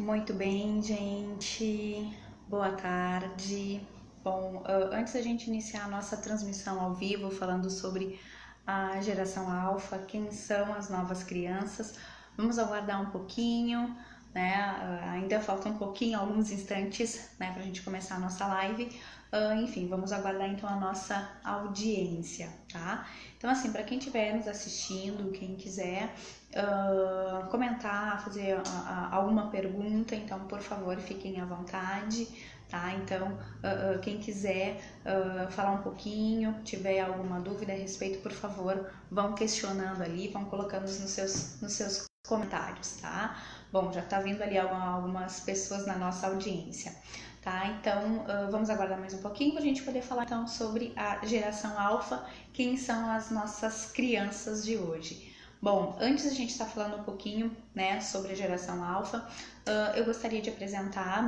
Muito bem, gente. Boa tarde. Bom, antes da gente iniciar a nossa transmissão ao vivo, falando sobre a geração alfa, quem são as novas crianças, vamos aguardar um pouquinho, né? Ainda falta um pouquinho, alguns instantes, né, para a gente começar a nossa live. Enfim, vamos aguardar então a nossa audiência, tá? Então, assim, para quem estiver nos assistindo, quem quiser comentar, fazer alguma pergunta, então, por favor, fiquem à vontade, tá? Então, quem quiser falar um pouquinho, tiver alguma dúvida a respeito, por favor, vão questionando ali, vão colocando nos seus comentários, tá? Bom, já tá vindo ali algumas pessoas na nossa audiência. Tá, então vamos aguardar mais um pouquinho para a gente poder falar então sobre a geração alfa, quem são as nossas crianças de hoje. Bom, antes a gente estar falando um pouquinho, né, sobre a geração alfa, eu gostaria de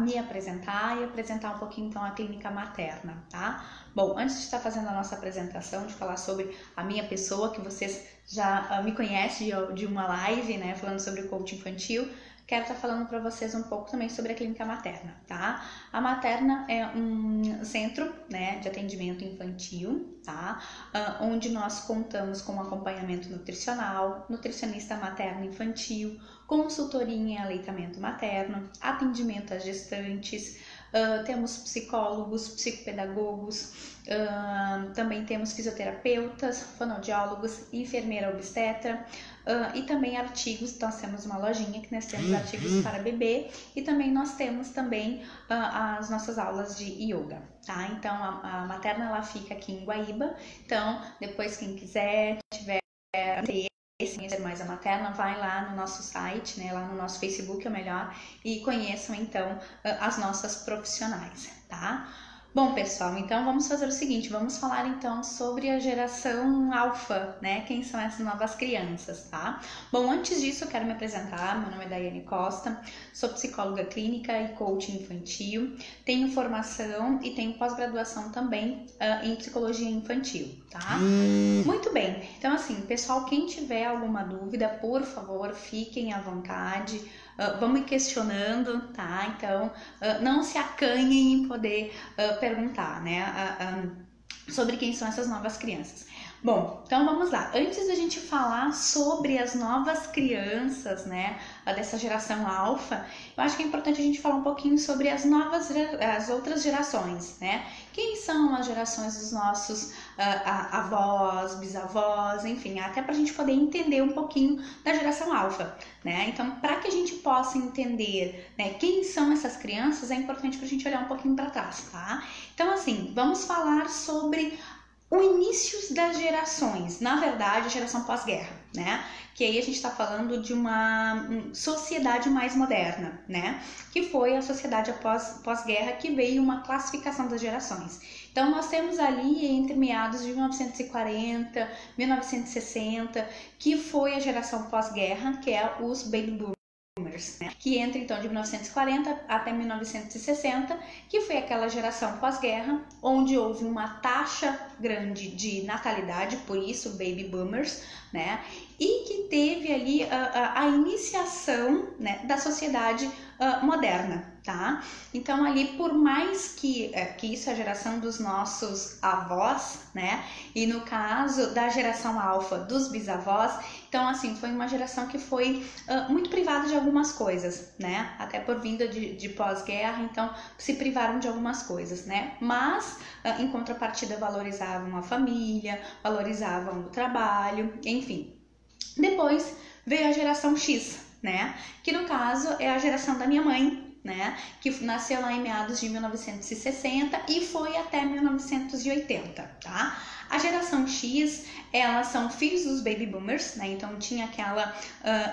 me apresentar e apresentar um pouquinho então a clínica materna, tá? Bom, antes de estar fazendo a nossa apresentação, de falar sobre a minha pessoa, que vocês já me conhecem de uma live, né, falando sobre o coaching infantil, quero estar falando para vocês um pouco também sobre a clínica materna, tá? A materna é um centro, né, de atendimento infantil, tá? Onde nós contamos com acompanhamento nutricional, nutricionista materno infantil, consultoria em aleitamento materno, atendimento a gestantes, temos psicólogos, psicopedagogos, também temos fisioterapeutas, fonoaudiólogos, enfermeira obstetra, e também artigos. Nós temos uma lojinha que nós temos artigos para bebê e também nós temos também as nossas aulas de yoga, tá? Então a materna ela fica aqui em Guaíba, então depois quem quiser, tiver interesse em conhecer mais a materna, vai lá no nosso site, né, lá no nosso Facebook é melhor, e conheçam então as nossas profissionais, tá? Bom, pessoal, então vamos fazer o seguinte, vamos falar então sobre a geração alfa, né? Quem são essas novas crianças, tá? Bom, antes disso eu quero me apresentar, meu nome é Daiane Costa, sou psicóloga clínica e coaching infantil, tenho formação e tenho pós-graduação também em psicologia infantil, tá? Muito bem, então assim, pessoal, quem tiver alguma dúvida, por favor, fiquem à vontade, vamos me questionando, tá? Então, não se acanhem em poder perguntar, né, sobre quem são essas novas crianças. Bom, então vamos lá. Antes da gente falar sobre as novas crianças, né, dessa geração alfa, eu acho que é importante a gente falar um pouquinho sobre as outras gerações, né? Quem são as gerações dos nossos avós, bisavós, enfim, até para a gente poder entender um pouquinho da geração alfa, né? Então, para que a gente possa entender, né, quem são essas crianças, é importante para a gente olhar um pouquinho para trás, tá? Então, assim, vamos falar sobre o início das gerações, na verdade, a geração pós-guerra, né? Que aí a gente está falando de uma sociedade mais moderna, né? Que foi a sociedade pós-guerra, que veio uma classificação das gerações. Então, nós temos ali entre meados de 1940, 1960, que foi a geração pós-guerra, que é os baby boomers, né? Que entra então de 1940 até 1960, que foi aquela geração pós-guerra, onde houve uma taxa grande de natalidade, por isso baby boomers, né? E que teve ali a iniciação, né, da sociedade moderna, tá? Então ali, por mais que isso é a geração dos nossos avós, né? E no caso da geração alfa dos bisavós, então assim, foi uma geração que foi muito privada de algumas coisas, né? Até por vinda de pós-guerra, então se privaram de algumas coisas, né? Mas em contrapartida valorizavam a família, valorizavam o trabalho, enfim. Depois veio a geração X, né? Que no caso é a geração da minha mãe, né? Que nasceu lá em meados de 1960 e foi até 1980, tá? A geração X, elas são filhos dos baby boomers, né? Então tinha aquela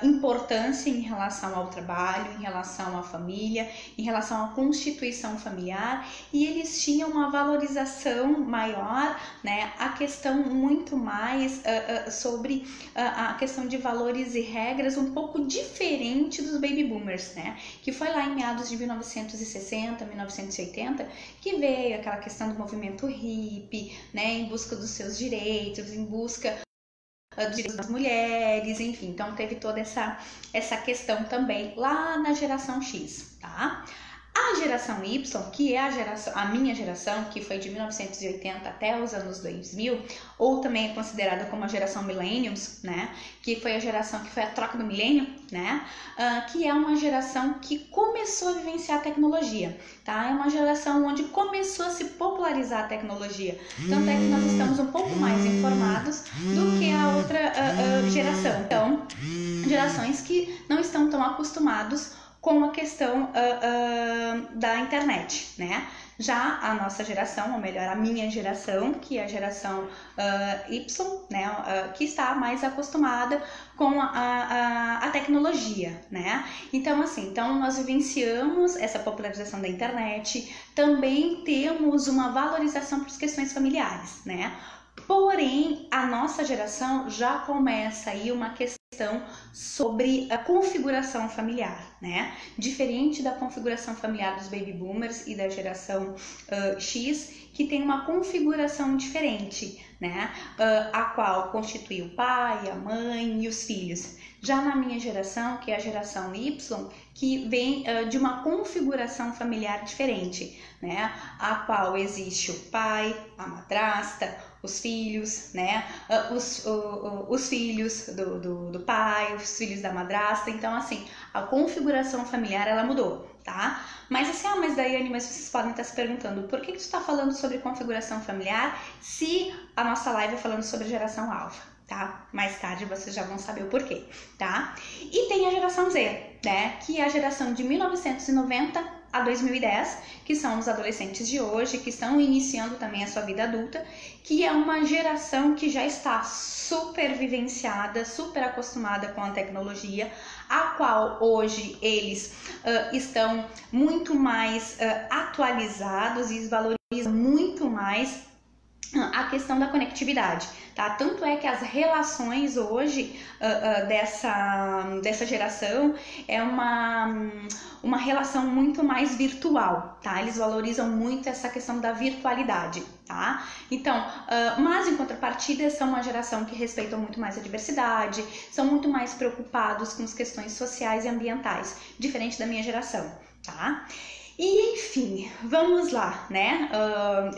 importância em relação ao trabalho, em relação à família, em relação à constituição familiar, e eles tinham uma valorização maior, né? A questão muito mais sobre a questão de valores e regras um pouco diferente dos baby boomers, né? Que foi lá em meados de 1960, 1980, que veio aquela questão do movimento hippie, né? Em busca dos seus direitos, em busca dos direitos das mulheres, enfim. Então teve toda essa questão também lá na geração X, tá? A geração Y, que é a minha geração, que foi de 1980 até os anos 2000, ou também é considerada como a geração Millennials, né? Que foi a geração que foi a troca do milênio, né? Que é uma geração que começou a vivenciar a tecnologia, tá? É uma geração onde começou a se popularizar a tecnologia. Tanto é que nós estamos um pouco mais informados do que a outra geração. Então, gerações que não estão tão acostumados com a questão da internet, né? Já a nossa geração, ou melhor, a minha geração, que é a geração Y, né? Que está mais acostumada com a tecnologia, né? Então, assim, nós vivenciamos essa popularização da internet, também temos uma valorização para as questões familiares, né? Porém, a nossa geração já começa aí uma questão sobre a configuração familiar, né? Diferente da configuração familiar dos baby boomers e da geração X, que tem uma configuração diferente, né? A qual constitui o pai, a mãe e os filhos. Já na minha geração, que é a geração Y, que vem de uma configuração familiar diferente, né? A qual existe o pai, a madrasta, os filhos, né? Os filhos do pai, os filhos da madrasta. Então, assim, a configuração familiar, ela mudou, tá? Mas assim, mas Daiane, mas vocês podem estar se perguntando, por que tu está falando sobre configuração familiar se a nossa live é falando sobre geração alfa? Tá? Mais tarde vocês já vão saber o porquê, tá? E tem a geração Z, né? Que é a geração de 1990 a 2010, que são os adolescentes de hoje, que estão iniciando também a sua vida adulta, que é uma geração que já está super vivenciada, super acostumada com a tecnologia, a qual hoje eles estão muito mais atualizados e valorizam muito mais a questão da conectividade, tá? Tanto é que as relações hoje dessa geração é uma relação muito mais virtual, tá? Eles valorizam muito essa questão da virtualidade, tá? Então, mas em contrapartida são uma geração que respeitam muito mais a diversidade, são muito mais preocupados com as questões sociais e ambientais, diferente da minha geração, tá? E enfim, vamos lá, né?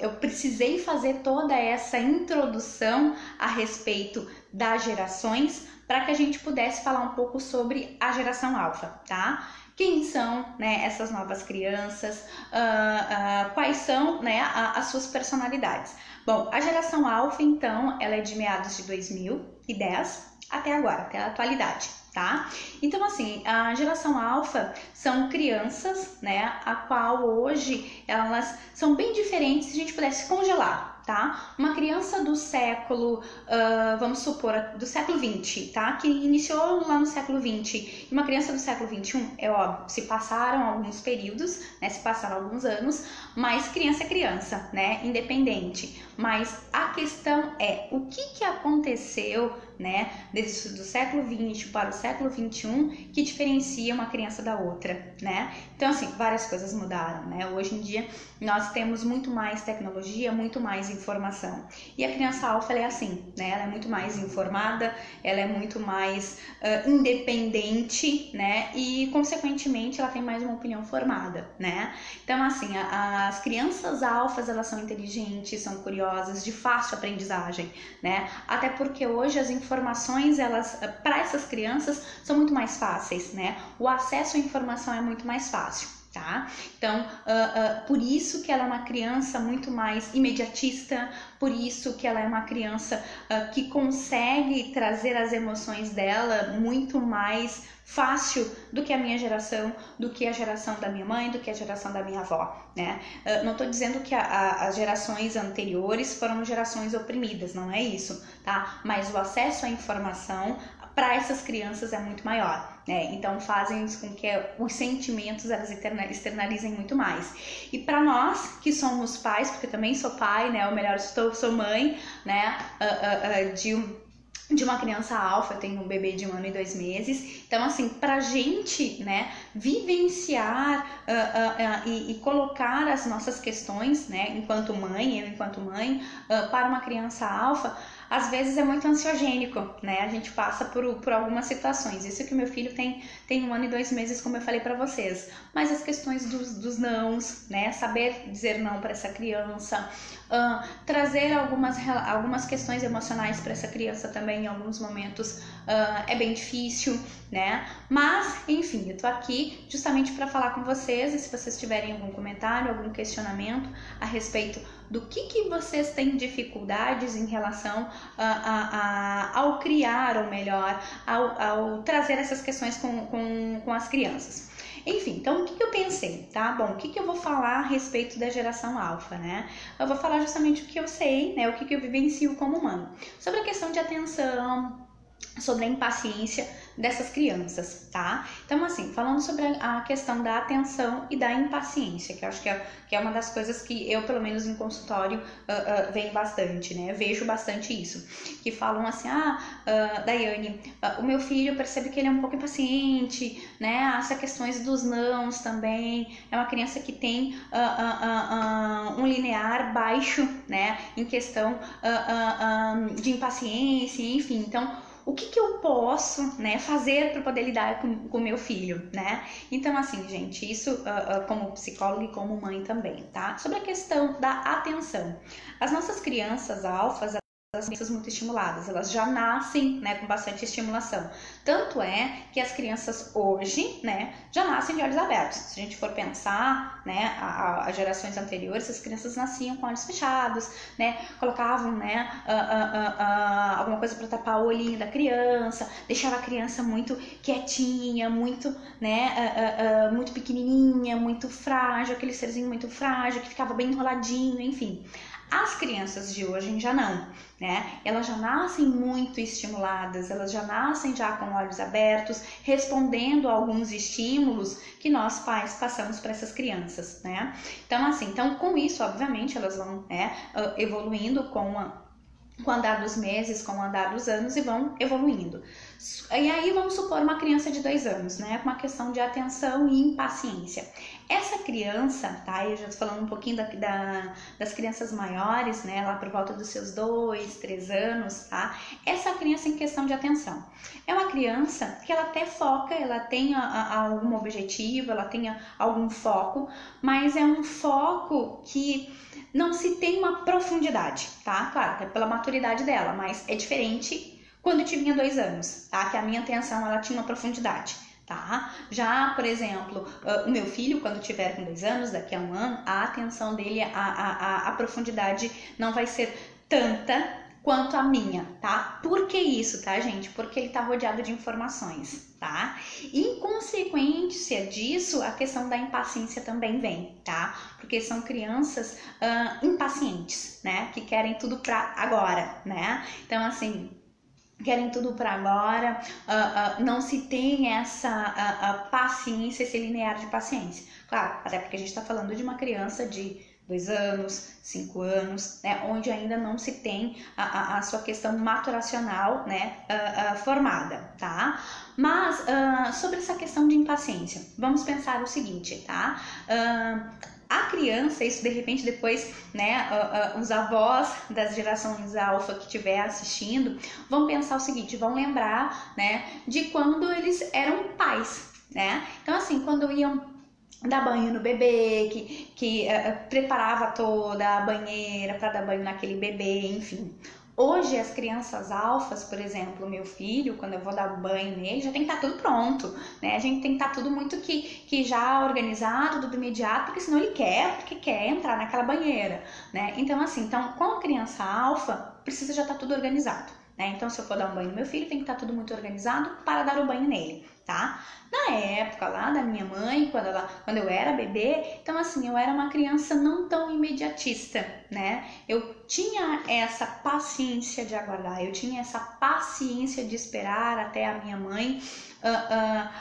Eu precisei fazer toda essa introdução a respeito das gerações para que a gente pudesse falar um pouco sobre a geração alfa, tá? Quem são, né, essas novas crianças, quais são, né, as suas personalidades. Bom, a geração alfa, então, ela é de meados de 2010 até agora, até a atualidade. Tá? Então, assim, a geração alfa são crianças, né, a qual hoje elas são bem diferentes se a gente pudesse congelar, tá? Uma criança do século, vamos supor, do século 20, tá? Que iniciou lá no século 20, e uma criança do século 21, é óbvio, se passaram alguns períodos, né, se passaram alguns anos, mas criança é criança, né, independente. Mas a questão é, o que aconteceu, né, do século 20 para o século 21 que diferencia uma criança da outra, né? Então, assim, várias coisas mudaram, né? Hoje em dia nós temos muito mais tecnologia, muito mais informação. E a criança alfa, ela é assim, né? Ela é muito mais informada, ela é muito mais independente, né? E, consequentemente, ela tem mais uma opinião formada, né? Então, assim, as crianças alfas, elas são inteligentes, são curiosas, de fácil aprendizagem, né? Até porque hoje as informações, elas, para essas crianças, são muito mais fáceis, né? O acesso à informação é muito mais fácil, tá? Então, por isso que ela é uma criança muito mais imediatista, por isso que ela é uma criança que consegue trazer as emoções dela muito mais fácil do que a minha geração, do que a geração da minha mãe, do que a geração da minha avó, né? Não tô dizendo que as gerações anteriores foram gerações oprimidas, não é isso, tá? Mas o acesso à informação para essas crianças é muito maior, né? Então fazem com que os sentimentos elas externalizem muito mais. E para nós que somos pais, porque eu também sou pai, né? Ou melhor, sou mãe, né? De uma criança alfa, eu tenho um bebê de 1 ano e 2 meses. Então, assim, pra gente, né, vivenciar e colocar as nossas questões, né, enquanto mãe, eu enquanto mãe, para uma criança alfa, às vezes é muito ansiogênico, né? A gente passa por algumas situações. Isso que o meu filho tem 1 ano e 2 meses, como eu falei para vocês. Mas as questões dos nãos, né? Saber dizer não para essa criança, trazer algumas questões emocionais para essa criança também em alguns momentos é bem difícil, né? Mas, enfim, eu tô aqui justamente para falar com vocês, e se vocês tiverem algum comentário, algum questionamento a respeito do que vocês têm dificuldades em relação ao criar, ou melhor, ao trazer essas questões com as crianças. Enfim, então o que eu pensei, tá? Bom, o que eu vou falar a respeito da geração alfa, né? Eu vou falar justamente o que eu sei, né? O que eu vivencio como humano. Sobre a questão de atenção, sobre a impaciência dessas crianças, tá? Então, assim, falando sobre a questão da atenção e da impaciência, que eu acho que é uma das coisas que eu, pelo menos em consultório, venho bastante, né? Eu vejo bastante isso, que falam assim, Daiane, o meu filho, eu percebo que ele é um pouco impaciente, né? Essas questões dos nãos também, é uma criança que tem um linear baixo, né? Em questão de impaciência, enfim, então, o que eu posso, né, fazer para poder lidar com o meu filho, né? Então, assim, gente, isso como psicóloga e como mãe também, tá? Sobre a questão da atenção. As nossas crianças alfas, as crianças muito estimuladas, elas já nascem, né, com bastante estimulação. Tanto é que as crianças hoje, né, já nascem de olhos abertos. Se a gente for pensar, né, as gerações anteriores, as crianças nasciam com olhos fechados, né, colocavam, né, alguma coisa para tapar o olhinho da criança, deixava a criança muito quietinha, muito, né, muito pequenininha, muito frágil, aquele serzinho muito frágil que ficava bem enroladinho, enfim. As crianças de hoje já não, né? Elas já nascem muito estimuladas, elas já nascem já com olhos abertos, respondendo a alguns estímulos que nós pais passamos para essas crianças, né? Então, assim, com isso, obviamente, elas vão, né, evoluindo com o andar dos meses, com o andar dos anos, e vão evoluindo. E aí vamos supor uma criança de 2 anos, né, com uma questão de atenção e impaciência. Essa criança, tá, eu já tô falando um pouquinho das crianças maiores, né, lá por volta dos seus 2, 3 anos, tá, essa criança em questão de atenção. É uma criança que ela até foca, ela tem algum objetivo, ela tem algum foco, mas é um foco que não se tem uma profundidade, tá? Claro, que é pela maturidade dela, mas é diferente quando eu tinha 2 anos, tá? Que a minha atenção, ela tinha uma profundidade, tá? Já, por exemplo, o meu filho, quando tiver com 2 anos, daqui a 1 ano, a atenção dele, a profundidade não vai ser tanta quanto a minha, tá? Por que isso, tá, gente? Porque ele tá rodeado de informações, tá? Em consequência disso, a questão da impaciência também vem, tá? Porque são crianças impacientes, né? Que querem tudo pra agora, né? Então, assim, querem tudo para agora, não se tem essa paciência, esse linear de paciência. Claro, até porque a gente está falando de uma criança de 2 anos, 5 anos, né, onde ainda não se tem a sua questão maturacional, né, formada, tá? Mas sobre essa questão de impaciência, vamos pensar o seguinte, tá? A criança, isso de repente depois, né, os avós das gerações alfa que estiver assistindo, vão pensar o seguinte, vão lembrar, né, de quando eles eram pais, né? Então, assim, quando iam dar banho no bebê, que preparava toda a banheira para dar banho naquele bebê, enfim. Hoje, as crianças alfas, por exemplo, meu filho, quando eu vou dar banho nele, já tem que estar tudo pronto, né? A gente tem que estar tudo muito que já organizado, tudo imediato, porque senão ele porque quer entrar naquela banheira, né? Então, assim, com a criança alfa, precisa já estar tudo organizado, né? Então, se eu for dar um banho no meu filho, tem que estar tudo muito organizado para dar o banho nele, tá? Na época lá da minha mãe, quando eu era bebê, então assim, eu era uma criança não tão imediatista, né? Eu tinha essa paciência de aguardar, eu tinha essa paciência de esperar até a minha mãe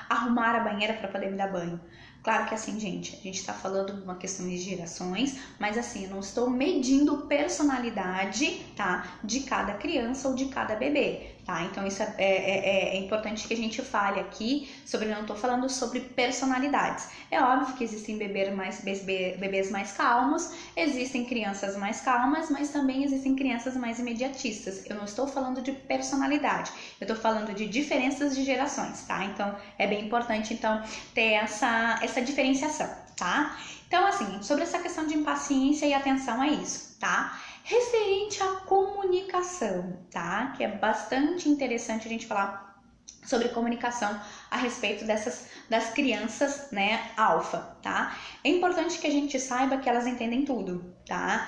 arrumar a banheira para poder me dar banho. Claro que assim, gente, a gente tá falando de uma questão de gerações, mas assim, eu não estou medindo personalidade, tá? De cada criança ou de cada bebê. tá? Então isso é importante que a gente fale aqui sobre, não estou falando sobre personalidades. É óbvio que existem bebês mais calmos, existem crianças mais calmas, mas também existem crianças mais imediatistas. Eu não estou falando de personalidade, eu estou falando de diferenças de gerações, tá? Então é bem importante então ter essa diferenciação, tá? Então assim, sobre essa questão de impaciência e atenção a isso, tá? Referente à comunicação, tá? Que é bastante interessante a gente falar sobre comunicação a respeito das crianças, né, alfa, tá? É importante que a gente saiba que elas entendem tudo, tá?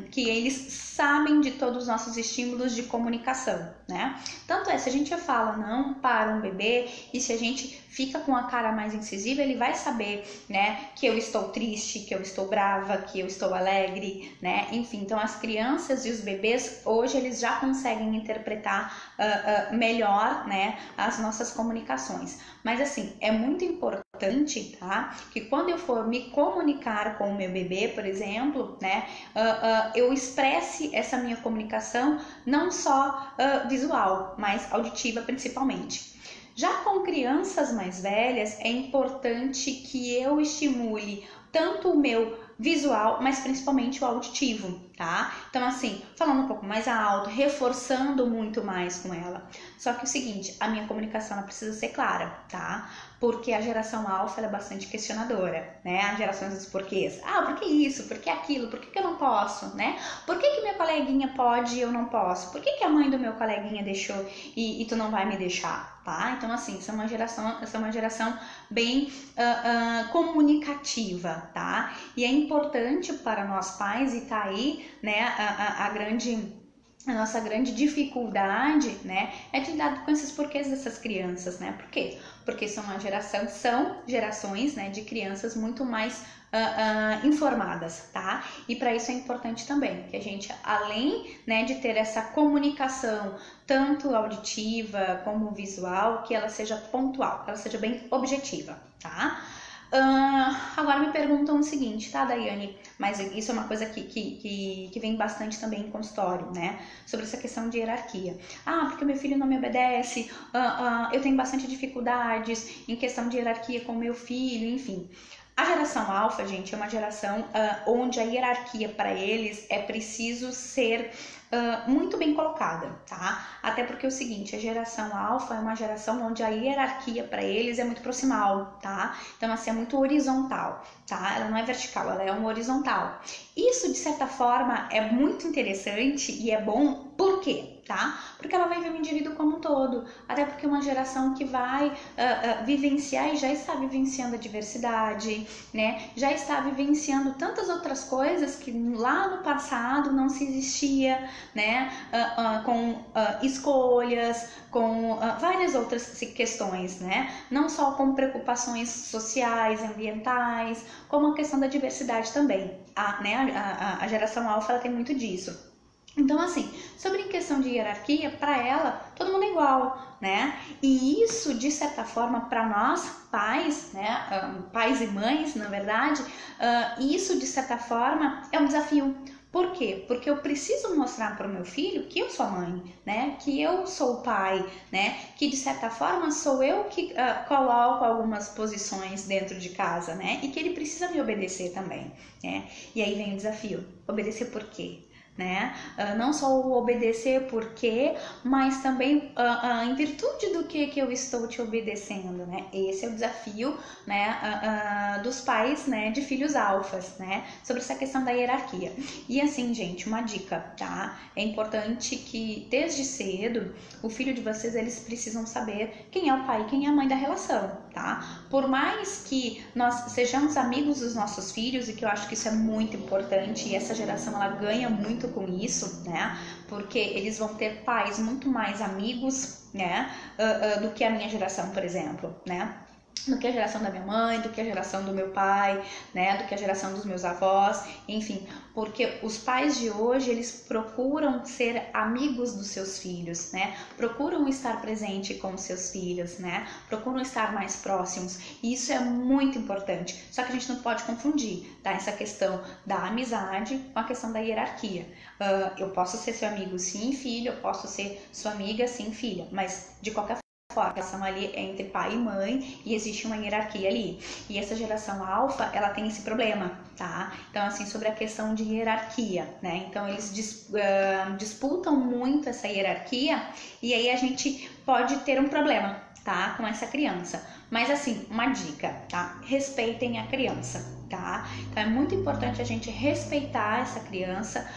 Que eles sabem de todos os nossos estímulos de comunicação, né? Tanto é, se a gente fala não para um bebê e se a gente fica com a cara mais incisiva, ele vai saber, né, que eu estou triste, que eu estou brava, que eu estou alegre, né? Enfim, então as crianças e os bebês hoje eles já conseguem interpretar melhor, né, as nossas comunicações. Mas assim, é muito importante, tá? Que quando eu for me comunicar com o meu bebê, por exemplo, né, eu expresse essa minha comunicação não só visual, mas auditiva principalmente. Já com crianças mais velhas, é importante que eu estimule tanto o meu visual, mas principalmente o auditivo, tá? Então assim, falando um pouco mais alto, reforçando muito mais com ela. Só que o seguinte, a minha comunicação ela precisa ser clara, tá? Porque a geração alfa ela é bastante questionadora, né? As gerações dos porquês. Ah, por que isso? Por que aquilo? Por que eu não posso, né? Por que minha coleguinha pode e eu não posso? Por que a mãe do meu coleguinha deixou e tu não vai me deixar, tá? Então assim, essa é uma geração bem comunicativa, tá? E é importante para nós pais, e tá aí, né, a nossa grande dificuldade, né, é de lidar com esses porquês dessas crianças, né? Por quê? Porque são gerações, né, de crianças muito mais informadas, tá? E para isso é importante também que a gente, além, né, de ter essa comunicação tanto auditiva como visual, que ela seja pontual, que ela seja bem objetiva, tá? Agora me perguntam o seguinte, tá, Daiane? Mas isso é uma coisa que vem bastante também em consultório, né? Sobre essa questão de hierarquia. Ah, porque meu filho não me obedece, eu tenho bastante dificuldades em questão de hierarquia com meu filho, enfim. A geração alfa, gente, é uma geração onde a hierarquia para eles é preciso ser muito bem colocada, tá? Até porque é o seguinte, a geração alfa é uma geração onde a hierarquia para eles é muito proximal, tá? Então, assim, é muito horizontal, tá? Ela não é vertical, ela é um horizontal. Isso, de certa forma, é muito interessante e é bom, por quê? Tá? Porque ela vai ver o indivíduo como um todo, até porque é uma geração que vai vivenciar e já está vivenciando a diversidade, né? Já está vivenciando tantas outras coisas que lá no passado não se existia, né? Com escolhas, com várias outras questões, né? Não só com preocupações sociais, ambientais, como a questão da diversidade também. A geração alfa ela tem muito disso. Então, assim, sobre a questão de hierarquia, para ela, todo mundo é igual, né? E isso, de certa forma, para nós, pais, né? Pais e mães, na verdade, isso, de certa forma, é um desafio. Por quê? Porque eu preciso mostrar para o meu filho que eu sou a mãe, né? Que eu sou o pai, né? Que, de certa forma, sou eu que coloco algumas posições dentro de casa, né? E que ele precisa me obedecer também, né? E aí vem o desafio. Obedecer por quê? Né? Não só o obedecer porque, mas também em virtude do que eu estou te obedecendo, né? Esse é o desafio, né, dos pais, né, de filhos alfas, né, sobre essa questão da hierarquia. E assim, gente, uma dica, tá? É importante que desde cedo o filho de vocês, eles precisam saber quem é o pai e quem é a mãe da relação, tá? Por mais que nós sejamos amigos dos nossos filhos, e que eu acho que isso é muito importante, e essa geração ela ganha muito com isso, né? Porque eles vão ter pais muito mais amigos, né? Do que a minha geração, por exemplo, né? do que a geração da minha mãe, do que a geração do meu pai, né, do que a geração dos meus avós, enfim, porque os pais de hoje, eles procuram ser amigos dos seus filhos, né, procuram estar presente com os seus filhos, né, procuram estar mais próximos, e isso é muito importante, só que a gente não pode confundir, tá, essa questão da amizade com a questão da hierarquia. Eu posso ser seu amigo sim, filho, eu posso ser sua amiga sim, filha, mas de qualquer a relação ali é entre pai e mãe e existe uma hierarquia ali. E essa geração alfa, ela tem esse problema, tá? Então, assim, sobre a questão de hierarquia, né? Então, eles disputam muito essa hierarquia e aí a gente pode ter um problema, tá? Com essa criança. Mas, assim, uma dica, tá? Respeitem a criança, tá? Então, é muito importante a gente respeitar essa criança,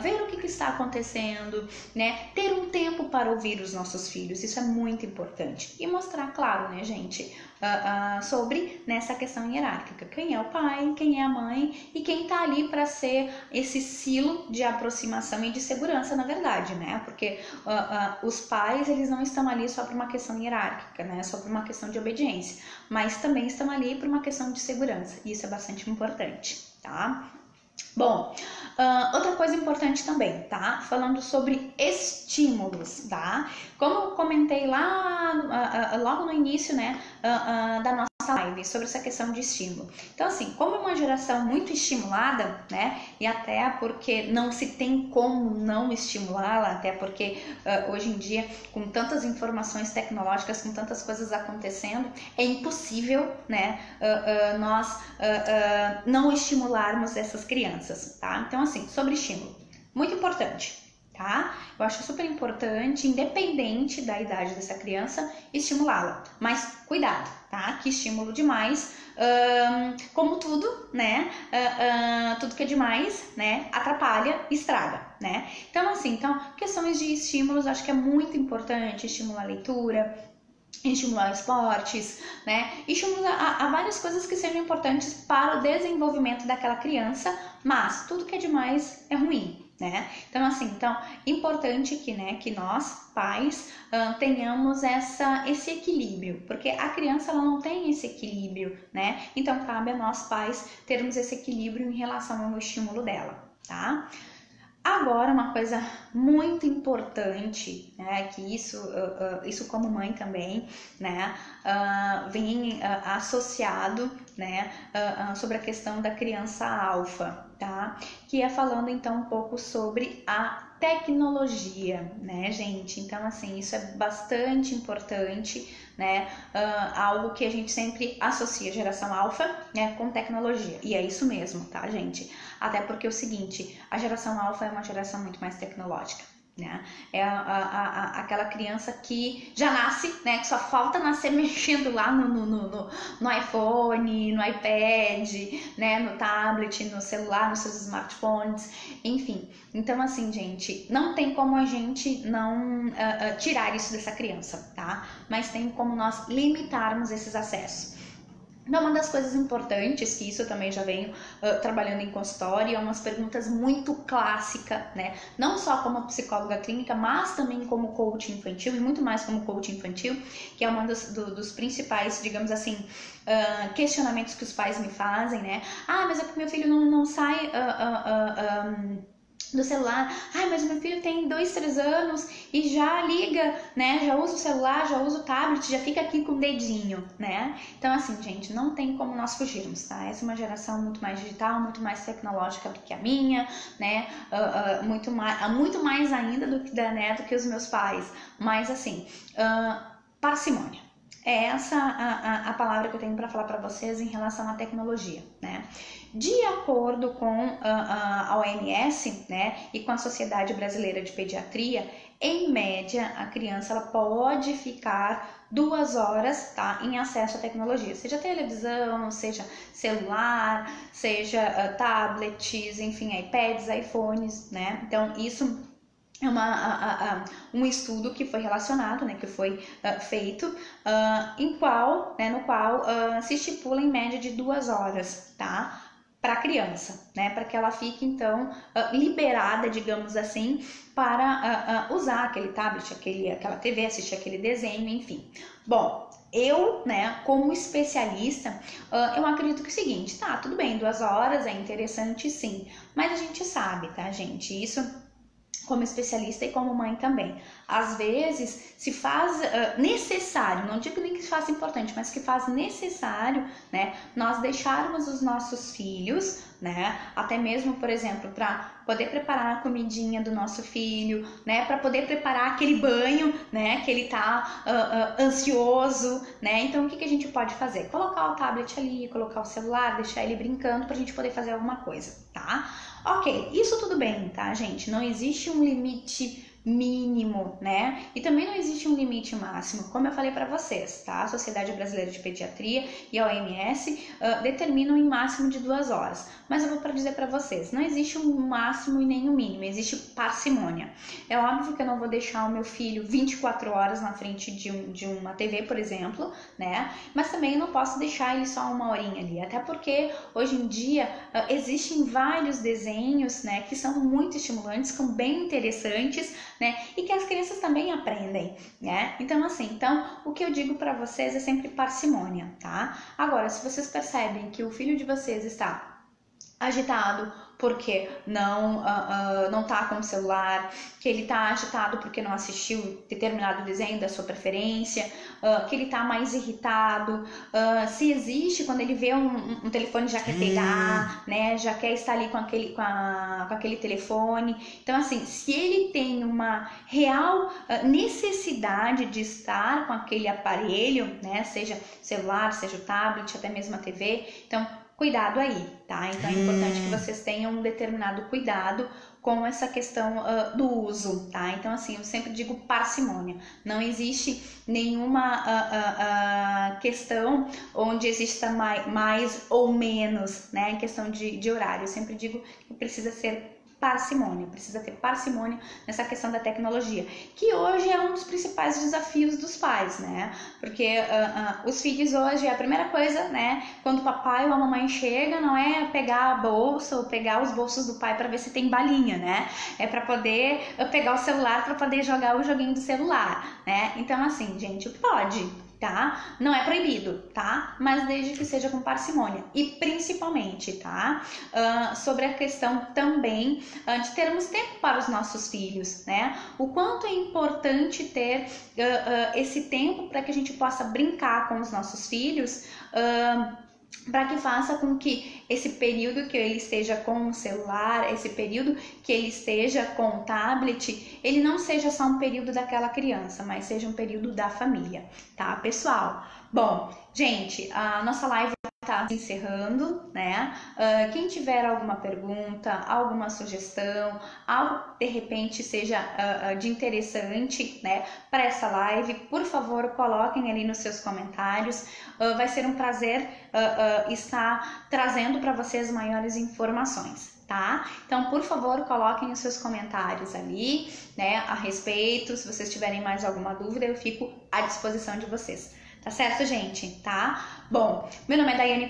ver o que está acontecendo, né? Ter um tempo para ouvir os nossos filhos, isso é muito importante. E mostrar, claro, né, gente, sobre nessa questão hierárquica. Quem é o pai, quem é a mãe e quem tá ali para ser esse silo de aproximação e de segurança, na verdade, né? Porque os pais, eles não estão ali só por uma questão hierárquica, né? Só por uma questão de obediência, mas também estão ali por uma questão de segurança. E isso é bastante importante, tá? Bom, outra coisa importante também, tá? Falando sobre estímulos, tá? Como eu comentei lá logo no início, né, da nossa live sobre essa questão de estímulo. Então, assim, como é uma geração muito estimulada, né, e até porque não se tem como não estimulá-la, até porque hoje em dia, com tantas informações tecnológicas, com tantas coisas acontecendo, é impossível, né, nós não estimularmos essas crianças, tá? Então, assim, sobre estímulo, muito importante, tá? Eu acho super importante, independente da idade dessa criança, estimulá-la. Mas cuidado, tá? Que estímulo demais, como tudo, né? Tudo que é demais, né? Atrapalha, estraga, né? Então, assim, questões de estímulos, acho que é muito importante estimular a leitura, estimular esportes, né? Estimular a várias coisas que sejam importantes para o desenvolvimento daquela criança, mas tudo que é demais é ruim, né? Então, assim, importante que nós, pais, tenhamos esse equilíbrio, porque a criança, ela não tem esse equilíbrio, né? Então, cabe a nós, pais, termos esse equilíbrio em relação ao estímulo dela, tá? Agora, uma coisa muito importante, né, que isso como mãe também, né, vem associado, né, sobre a questão da criança alfa, tá? Que é falando então um pouco sobre a tecnologia, né, gente? Então, assim, isso é bastante importante, né? Algo que a gente sempre associa geração alfa, né, com tecnologia. E é isso mesmo, tá, gente? Até porque é o seguinte, a geração alfa é uma geração muito mais tecnológica, né? É aquela criança que já nasce, né? Que só falta nascer mexendo lá no iPhone, no iPad, né? No tablet, no celular, nos seus smartphones, enfim. Então, assim, gente, não tem como a gente não tirar isso dessa criança, tá? Mas tem como nós limitarmos esses acessos. Então, uma das coisas importantes, que isso eu também já venho trabalhando em consultório, é umas perguntas muito clássicas, né? Não só como psicóloga clínica, mas também como coach infantil, e muito mais como coach infantil, que é um dos principais, digamos assim, questionamentos que os pais me fazem, né? Ah, mas é porque meu filho não sai do celular. Ai, mas meu filho tem 2, 3 anos e já liga, né? Já usa o celular, já usa o tablet, já fica aqui com o dedinho, né? Então, assim, gente, não tem como nós fugirmos, tá? Essa é uma geração muito mais digital, muito mais tecnológica do que a minha, né? Muito mais ainda do que os meus pais. Mas, assim, parcimônia. É essa a palavra que eu tenho para falar para vocês em relação à tecnologia, né? De acordo com a OMS, né, e com a Sociedade Brasileira de Pediatria, em média, a criança ela pode ficar 2 horas, tá, em acesso à tecnologia, seja televisão, seja celular, seja tablets, enfim, iPads, iPhones, né? Então, isso é um estudo que foi relacionado, né, que foi feito, no qual se estipula em média de 2 horas, tá? Para a criança, né? Para que ela fique, então, liberada, digamos assim, para usar aquele tablet, aquela TV, assistir aquele desenho, enfim. Bom, eu, né, como especialista, eu acredito que é o seguinte, tá, tudo bem, 2 horas é interessante sim, mas a gente sabe, tá, gente, isso como especialista e como mãe também. Às vezes se faz necessário, não digo nem que se faça importante, mas que faz necessário, né, nós deixarmos os nossos filhos, né, até mesmo, por exemplo, para poder preparar a comidinha do nosso filho, né, para poder preparar aquele banho, né, que ele tá ansioso, né, então o que a gente pode fazer? Colocar o tablet ali, colocar o celular, deixar ele brincando pra gente poder fazer alguma coisa, tá? Ok, isso tudo bem, tá, gente? Não existe um limite mínimo, né? E também não existe um limite máximo, como eu falei para vocês, tá? A Sociedade Brasileira de Pediatria e a OMS determinam em máximo de 2 horas. Mas eu vou para dizer para vocês, não existe um máximo e nem um mínimo, existe parcimônia. É óbvio que eu não vou deixar o meu filho 24 horas na frente de uma TV, por exemplo, né? Mas também eu não posso deixar ele só 1 horinha ali, até porque hoje em dia existem vários desenhos, né, que são muito estimulantes, são bem interessantes, né, e que as crianças também aprendem, né? Então assim, o que eu digo para vocês é sempre parcimônia, tá? Agora, se vocês percebem que o filho de vocês está agitado porque não tá com o celular, que ele tá agitado porque não assistiu determinado desenho da sua preferência, que ele tá mais irritado, se existe, quando ele vê um telefone já quer pegar, né, já quer estar ali com aquele telefone. Então assim, se ele tem uma real necessidade de estar com aquele aparelho, né, seja celular, seja o tablet, até mesmo a TV, então cuidado aí, tá? Então é importante que vocês tenham um determinado cuidado com essa questão do uso, tá? Então assim, eu sempre digo parcimônia. Não existe nenhuma questão onde exista mais ou menos, né? Em questão de horário. Eu sempre digo que precisa ser parcimônia, precisa ter parcimônia nessa questão da tecnologia, que hoje é um dos principais desafios dos pais, né? Porque os filhos hoje, a primeira coisa, né, quando o papai ou a mamãe chega, não é pegar a bolsa ou pegar os bolsos do pai para ver se tem balinha, né? É para poder pegar o celular para poder jogar o joguinho do celular, né? Então assim, gente, pode, tá? Não é proibido, tá? Mas desde que seja com parcimônia. E principalmente, tá? Sobre a questão também de termos tempo para os nossos filhos, né? O quanto é importante ter esse tempo para que a gente possa brincar com os nossos filhos, para que faça com que esse período que ele esteja com o celular, esse período que ele esteja com o tablet, ele não seja só um período daquela criança, mas seja um período da família, tá, pessoal? Bom, gente, a nossa live tá se encerrando, né? Quem tiver alguma pergunta, alguma sugestão, algo que de repente seja de interessante, né, para essa live, por favor, coloquem ali nos seus comentários. Vai ser um prazer estar trazendo para vocês maiores informações, tá? Então, por favor, coloquem os seus comentários ali, né, a respeito. Se vocês tiverem mais alguma dúvida, eu fico à disposição de vocês. Tá certo, gente? Tá? Bom, meu nome é Daiane